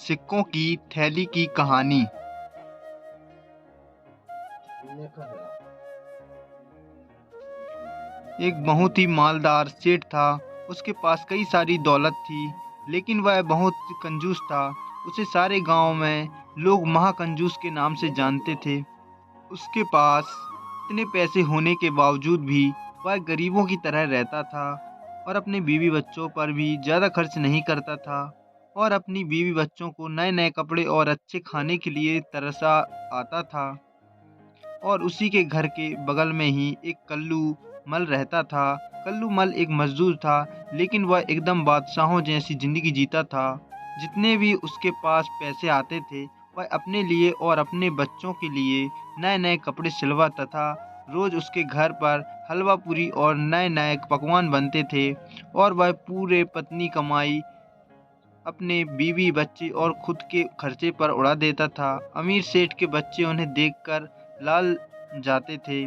सिक्कों की थैली की कहानी। एक बहुत ही मालदार सेठ था। उसके पास कई सारी दौलत थी, लेकिन वह बहुत कंजूस था। उसे सारे गांव में लोग महाकंजूस के नाम से जानते थे। उसके पास इतने पैसे होने के बावजूद भी वह गरीबों की तरह रहता था और अपने बीवी बच्चों पर भी ज़्यादा खर्च नहीं करता था और अपनी बीवी बच्चों को नए नए कपड़े और अच्छे खाने के लिए तरसा आता था। और उसी के घर के बगल में ही एक कल्लू मल रहता था। कल्लू मल एक मजदूर था, लेकिन वह एकदम बादशाहों जैसी जिंदगी जीता था। जितने भी उसके पास पैसे आते थे, वह अपने लिए और अपने बच्चों के लिए नए नए कपड़े सिलवाता था। रोज उसके घर पर हलवा पूरी और नए नए पकवान बनते थे और वह पूरे पत्नी कमाई अपने बीवी बच्चे और खुद के खर्चे पर उड़ा देता था। अमीर सेठ के बच्चे उन्हें देखकर लाल जाते थे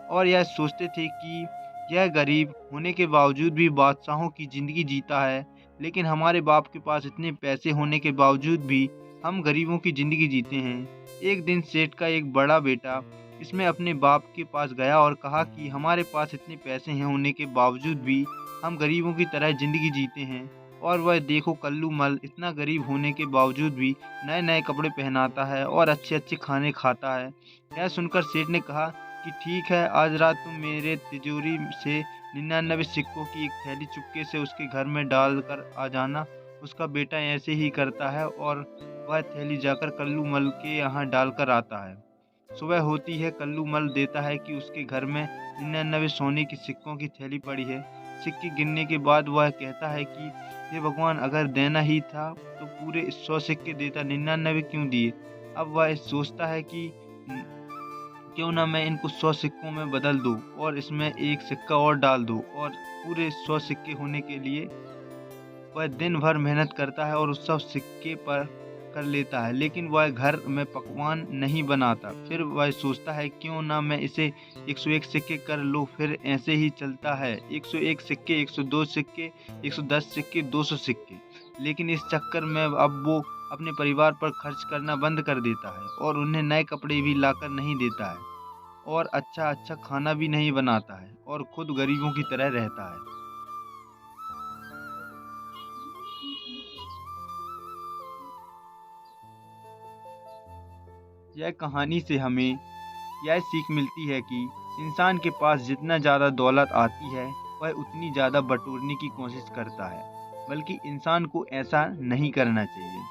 और यह सोचते थे कि यह गरीब होने के बावजूद भी बादशाहों की ज़िंदगी जीता है, लेकिन हमारे बाप के पास इतने पैसे होने के बावजूद भी हम गरीबों की ज़िंदगी जीते हैं। एक दिन सेठ का एक बड़ा बेटा इसमें अपने बाप के पास गया और कहा कि हमारे पास इतने पैसे हैं होने के बावजूद भी हम गरीबों की तरह ज़िंदगी जीते हैं। और वह देखो, कल्लू मल इतना गरीब होने के बावजूद भी नए नए कपड़े पहनाता है और अच्छे अच्छे खाने खाता है। यह सुनकर सेठ ने कहा कि ठीक है, आज रात तुम मेरे तिजोरी से 99 सिक्कों की एक थैली चुपके से उसके घर में डाल कर आ जाना। उसका बेटा ऐसे ही करता है और वह थैली जाकर कल्लू मल के यहाँ डाल कर आता है। सुबह होती है, कल्लू मल देता है कि उसके घर में 99 सोने की सिक्कों की थैली पड़ी है। सिक्के गिनने के बाद वह कहता है कि हे भगवान, अगर देना ही था तो पूरे 100 सिक्के देता, 99 क्यों दिए। अब वह सोचता है कि क्यों ना मैं इनको 100 सिक्कों में बदल दूं और इसमें एक सिक्का और डाल दूं, और पूरे 100 सिक्के होने के लिए वह दिन भर मेहनत करता है और उस सब सिक्के पर कर लेता है, लेकिन वह घर में पकवान नहीं बनाता। फिर वह सोचता है क्यों ना मैं इसे 101 सिक्के कर लूँ। फिर ऐसे ही चलता है, 101 सिक्के, 102 सिक्के, 110 सिक्के, 200 सिक्के। लेकिन इस चक्कर में अब वो अपने परिवार पर खर्च करना बंद कर देता है और उन्हें नए कपड़े भी लाकर नहीं देता है और अच्छा अच्छा खाना भी नहीं बनाता है और खुद गरीबों की तरह रहता है। यह कहानी से हमें यह सीख मिलती है कि इंसान के पास जितना ज़्यादा दौलत आती है, वह उतनी ज़्यादा बटोरने की कोशिश करता है, बल्कि इंसान को ऐसा नहीं करना चाहिए।